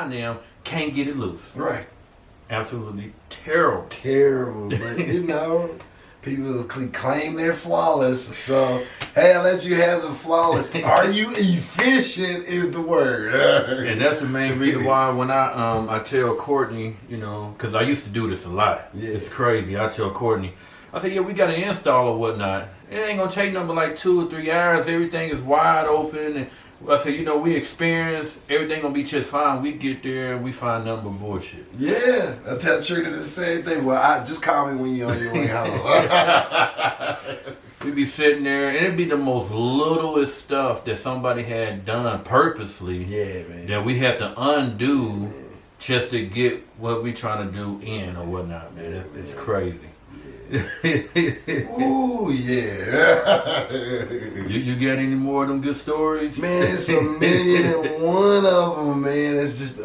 behind them, can't get it loose. Right. Absolutely terrible. Terrible, but you know, people claim they're flawless. So, hey, I let you have the flawless. Are you efficient is the word. And that's the main reason why when I tell Courtney, you know, because I used to do this a lot. Yeah. It's crazy. I tell Courtney, I say, yeah, we got an install or whatnot. It ain't going to take nothing but like 2 or 3 hours. Everything is wide open. And I say, you know, we experience, everything going to be just fine. We get there, we find nothing but bullshit. Yeah, I tell Trina the same thing. Well, just call me when you're on your way home. We be sitting there, and it'd be the most littlest stuff that somebody had done purposely. Yeah, man. That we had to undo just to get what we trying to do in or whatnot, man. Yeah, it's crazy. Ooh, yeah. You got any more of them good stories? Man, it's 1,000,001 of them, man. It's just,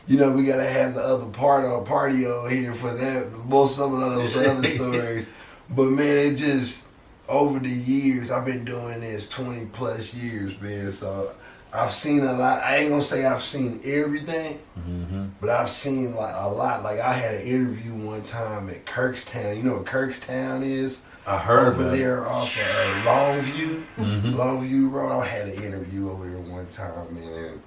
you know, we got to have the other party on here for that. Most some of those other stories. But, man, it just, over the years, I've been doing this 20 plus years, man. So I've seen a lot. I ain't going to say I've seen everything, but I've seen like a lot. Like I had an interview one time at Kirkstown. You know what Kirkstown is? I heard over about there off of Longview, Longview Road. I had an interview over there one time, man. And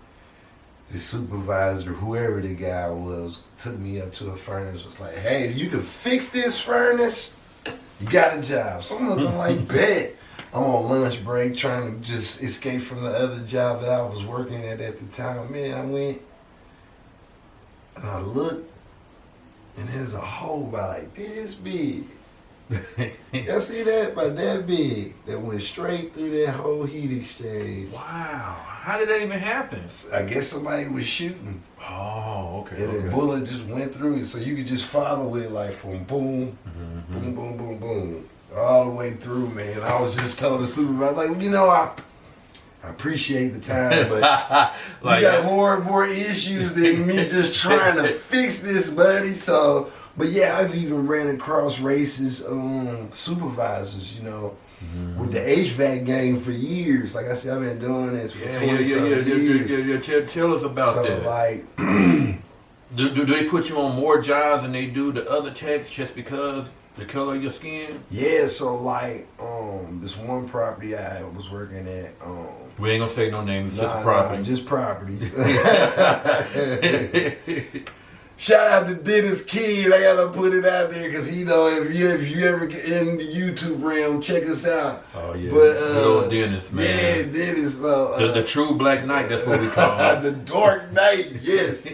the supervisor, whoever the guy was, took me up to a furnace. Was like, "Hey, if you can fix this furnace, you got a job." So I'm looking like, bet. I'm on lunch break trying to just escape from the other job that I was working at the time. Man, I went and I looked, and there's a hole about like this big. Y'all see that? About that big. That went straight through that whole heat exchange. Wow. How did that even happen? I guess somebody was shooting. Oh, okay. And the bullet just went through it. So you could just follow it like from boom, boom, boom, boom, boom. All the way through, man. I was just telling the supervisor, like, you know, I appreciate the time, but like, you got more and more issues than me just trying to fix this, buddy. So, but yeah, I've even ran across racist supervisors, you know, with the HVAC game for years. Like I said, I've been doing this for 20 years. Tell us about that. Like, do they put you on more jobs than they do the other techs just because the color of your skin? Yeah, so like this one property I was working at. We ain't gonna say no names, just property. Nah, just properties. Shout out to Dennis Kid. I gotta put it out there because you know if you ever get in the YouTube realm, check us out. Oh yeah, but good old Dennis, man. Yeah, Dennis. The true Black Knight. That's what we call him. The Dark Knight. Yes.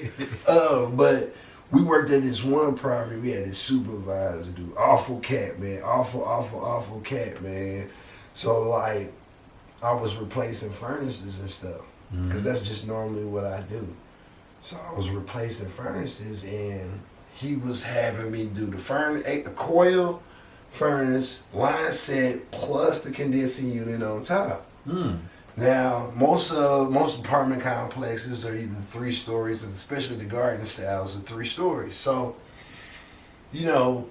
But we worked at this one property. We had this supervisor, dude. Awful cat, man. Awful cat, man. So like, I was replacing furnaces and stuff because that's just normally what I do. So I was replacing furnaces, and he was having me do the coil furnace, line set, plus the condensing unit on top. Now, most apartment complexes are either 3 stories, and especially the garden styles are 3 stories. So, you know,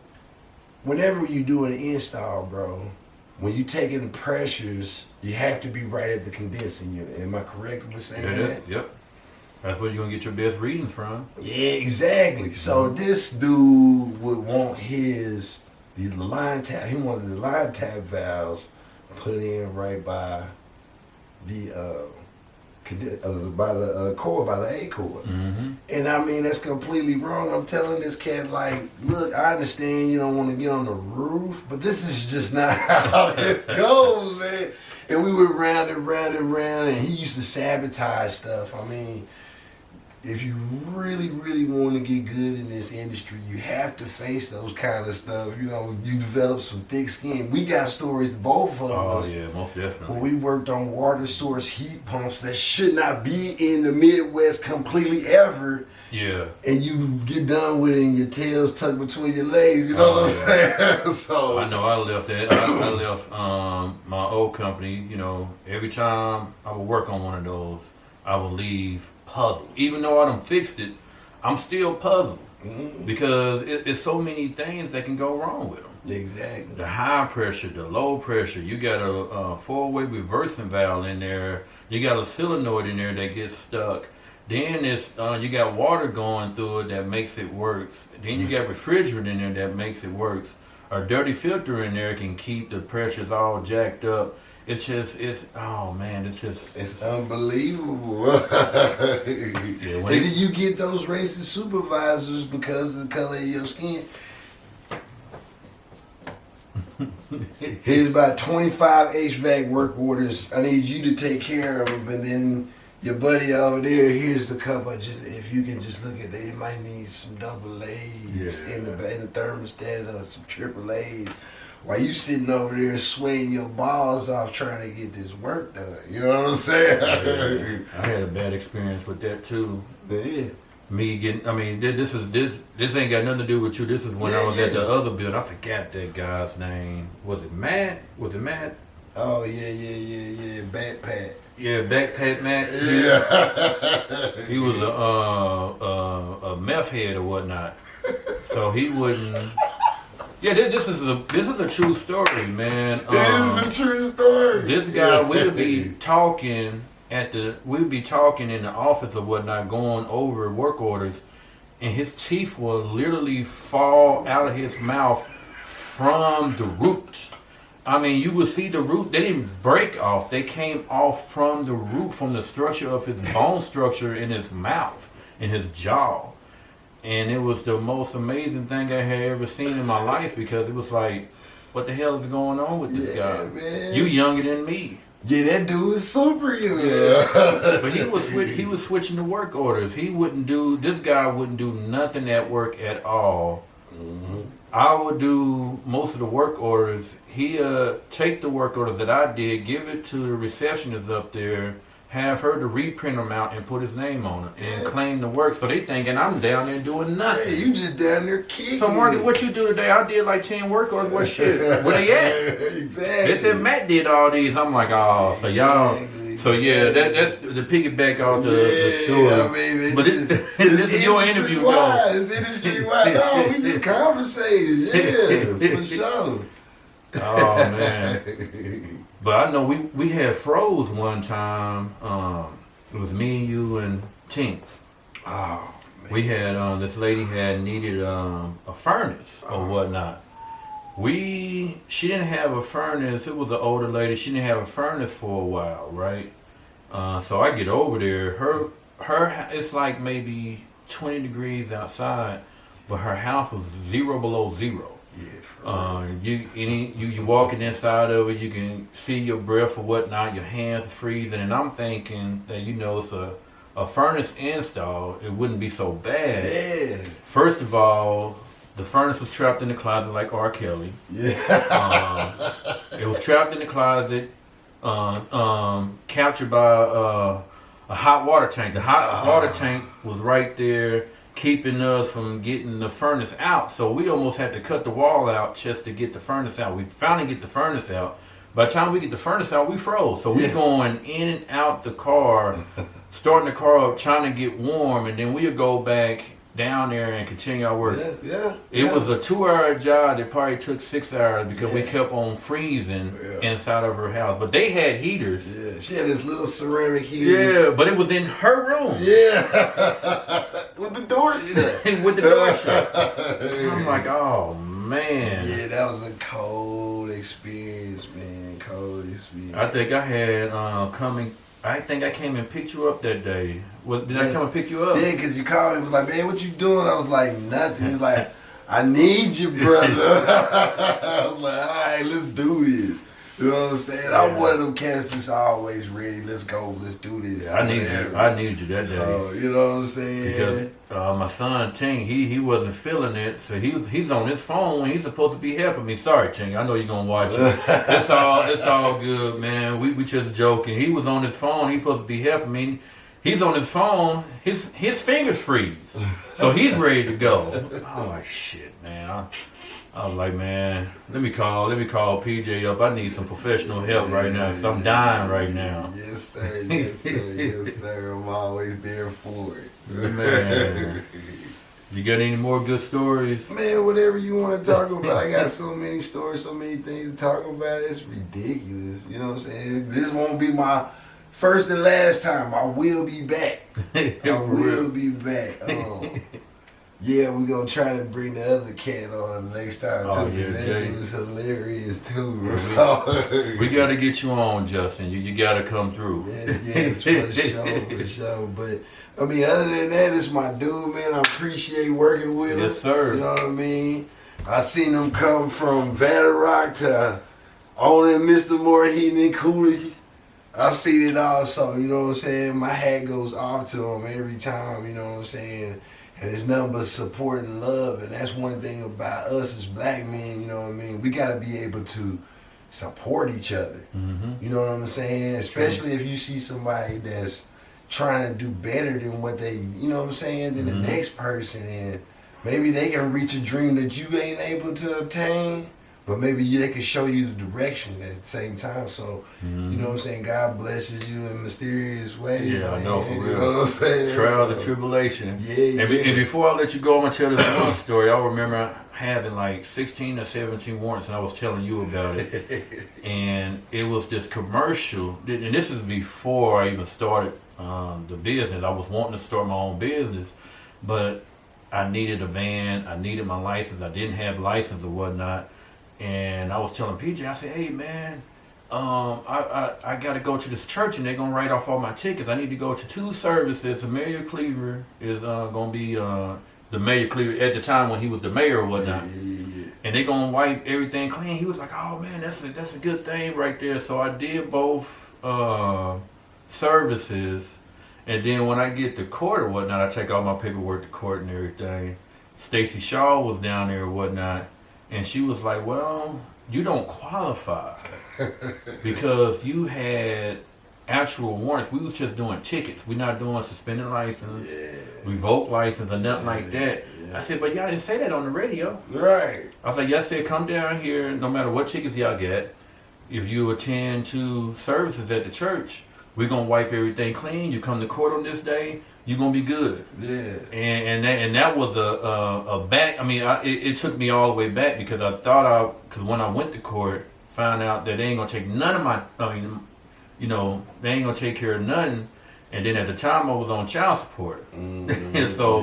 whenever you do an install, bro, when you take in the pressures, you have to be right at the condensing unit. Am I correct with saying that? Yep. That's where you're going to get your best readings from. Yeah, exactly. So this dude would want the line tap. He wanted the line tap valves put in right by the core, by the A core. And I mean, that's completely wrong. I'm telling this cat, like, look, I understand you don't want to get on the roof, but this is just not how this goes, man. And we went round and round and round, and he used to sabotage stuff. I mean, if you really, really want to get good in this industry, you have to face those kind of stuff. You know, you develop some thick skin. We got stories, both of us. Oh, yeah, most definitely. When we worked on water source heat pumps that should not be in the Midwest completely ever. Yeah. And you get done with it and your tail's tucked between your legs. You know what I'm saying? So I know I left that. I left my old company, you know, every time I would work on one of those, I would leave puzzled. Even though I done fixed it, I'm still puzzled because it's so many things that can go wrong with them. Exactly. The high pressure, the low pressure. You got a 4-way reversing valve in there. You got a solenoid in there that gets stuck. Then it's you got water going through it that makes it works. Then you got refrigerant in there that makes it works. A dirty filter in there can keep the pressures all jacked up. It's oh man, it's unbelievable. Yeah, And then you get those racist supervisors because of the color of your skin. Here's about 25 HVAC work orders. I need you to take care of them, but then your buddy over there, here's the couple. Just if you can just look at, they might need some double A's in the thermostat or some triple A's. While you sitting over there sweating your balls off trying to get this work done. You know what I'm saying? Yeah. I had a bad experience with that too. Yeah. Me getting, I mean, this ain't got nothing to do with you. This is when I was at the other building. I forgot that guy's name. Was it Matt? Oh yeah. Backpack. Yeah, Backpack Matt. Yeah. He was a meth head or whatnot. So he wouldn't. Yeah, this is a true story, man. It is a true story. This guy, we'd be talking in the office or whatnot, going over work orders, and his teeth will literally fall out of his mouth from the root. I mean, you would see the root. They didn't break off. They came off from the root, from the structure of his bone structure in his mouth, in his jaw. And it was the most amazing thing I had ever seen in my life, because it was like, what the hell is going on with this guy? Man. You younger than me. Yeah, that dude is super young. Yeah. But he was switching the work orders. This guy wouldn't do nothing at work at all. Mm-hmm. I would do most of the work orders. He take the work orders that I did, give it to the receptionist up there, have her to reprint them out and put his name on it and claim the work. So they thinking I'm down there doing nothing. Yeah, you just down there kicking. So Marky, what you do today? I did like 10 work orders. What shit? Where they at? Exactly. They said Matt did all these. I'm like, oh, so y'all. Exactly. So yeah, that's the piggyback off the story. I mean, but this is your interview, though. It's industry wide. No, we just conversated. Yeah, for sure. Oh man. But I know we had froze one time. It was me and you and Tink. Oh man. We had this lady had needed a furnace or whatnot. She didn't have a furnace. It was an older lady. She didn't have a furnace for a while, right? So I get over there. Her it's like maybe 20 degrees outside, but her house was below zero. Yeah. You walking inside of it, you can see your breath or whatnot. Your hands freezing, and I'm thinking that it's a furnace install. It wouldn't be so bad. Yeah. First of all, the furnace was trapped in the closet like R. Kelly. Yeah. It was trapped in the closet, captured by a hot water tank. The hot water tank was right there, keeping us from getting the furnace out. So we almost had to cut the wall out just to get the furnace out. We finally get the furnace out. By the time we get the furnace out, we froze. So we going in and out the car, starting the car up, trying to get warm, and then we'll go back down there and continue our work. It was a 2-hour job that probably took 6 hours because we kept on freezing inside of her house. But they had heaters. Yeah, she had this little ceramic heater. Yeah, but it was in her room. Yeah. With the door shut. With the door shut. I'm like, oh man. Yeah, that was a cold experience, man. Cold experience. I think I had I think I came and picked you up that day. Did I come and pick you up? Yeah, because you called me, was like, man, what you doing? I was like, nothing. He was like, I need you, brother. I was like, all right, let's do this. You know what I'm saying? Yeah. I'm one of them cats that's always ready. Let's go. Let's do this. Yeah, I needed you that day. So, you know what I'm saying? Because my son, Ting, he wasn't feeling it. So he's on his phone when he's supposed to be helping me. Sorry, Ting. I know you're going to watch it. It's all good, man. We just joking. He was on his phone. He's supposed to be helping me. He's on his phone. His fingers freeze. So he's ready to go. I'm like, shit, man. I was like, man, let me call PJ up. I need some professional help right now because I'm dying right now. Yes, sir. Yes, sir. Yes, sir. I'm always there for it. Man. You got any more good stories? Man, whatever you want to talk about. I got so many stories, so many things to talk about. It's ridiculous. You know what I'm saying? This won't be my first and last time. I will be back. I For will real. be back. Yeah, we're gonna try to bring the other cat on the next time too. Oh, 'Cause yeah, that Jay. dude's hilarious too. Yeah, So, We got to get you on, Justin. You got to come through. yes, for sure. But I mean, other than that, it's my dude, man. I appreciate working with him. Yes, sir. You know what I mean? I seen him come from Vatterott to owning Mr. Moore Heating and Cooling. I've seen it all, so you know what I'm saying? My hat goes off to him every time, you know what I'm saying? And it's nothing but support and love, and that's one thing about us as black men, you know what I mean? We gotta be able to support each other. Mm-hmm. You know what I'm saying? Especially if you see somebody that's trying to do better than what they, you know what I'm saying, than the next person, and maybe they can reach a dream that you ain't able to obtain, but maybe they can show you the direction at the same time. So, you know what I'm saying? God blesses you in mysterious ways. Yeah, I man. know, for real. You know what I'm saying? Trials So, and tribulation. Yeah, And before I let you go, I'm going to tell this one story. I remember having like 16 or 17 warrants, and I was telling you about it. And it was this commercial, and this was before I even started the business. I was wanting to start my own business, but I needed a van. I needed my license. I didn't have license or whatnot. And I was telling PJ, I said, hey, man, I got to go to this church, and they're going to write off all my tickets. I need to go to 2 services. The Mayor Cleaver is going to be the Mayor Cleaver at the time when he was the mayor or whatnot. yeah. And they're going to wipe everything clean. He was like, oh, man, that's a good thing right there. So I did both services. And then when I get to court or whatnot, I take all my paperwork to court and everything. Stacy Shaw was down there or whatnot. And she was like, well, you don't qualify because you had actual warrants. We was just doing tickets. We're not doing suspended license, revoked license, or nothing like that. I said, but y'all didn't say that on the radio. Right. I was like, y'all said come down here, no matter what tickets y'all get, if you attend 2 services at the church, we're going to wipe everything clean. You come to court on this day, you're going to be good. Yeah. And that was a back. I mean, it took me all the way back because I thought because when I went to court, found out that they ain't going to take none of my, I mean, you know, they ain't going to take care of nothing. And then at the time I was on child support. And so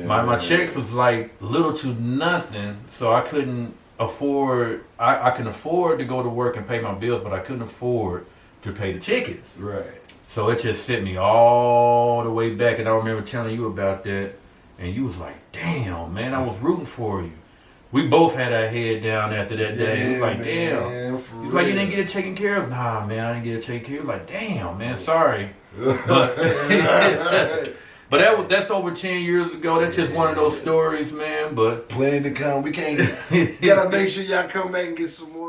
my checks was like little to nothing. So I couldn't afford, I can afford to go to work and pay my bills, but I couldn't afford to pay the tickets. Right. So it just sent me all the way back, and I remember telling you about that, and you was like, damn, man, I was rooting for you. We both had our head down after that day. It was like, damn. He's like, you didn't get it taken care of? Nah, man, I didn't get it taken care of. Like, damn, man, sorry. But, but that's over 10 years ago. That's just one of those stories, man. But Plenty to come. We can't. You gotta make sure y'all come back and get some more.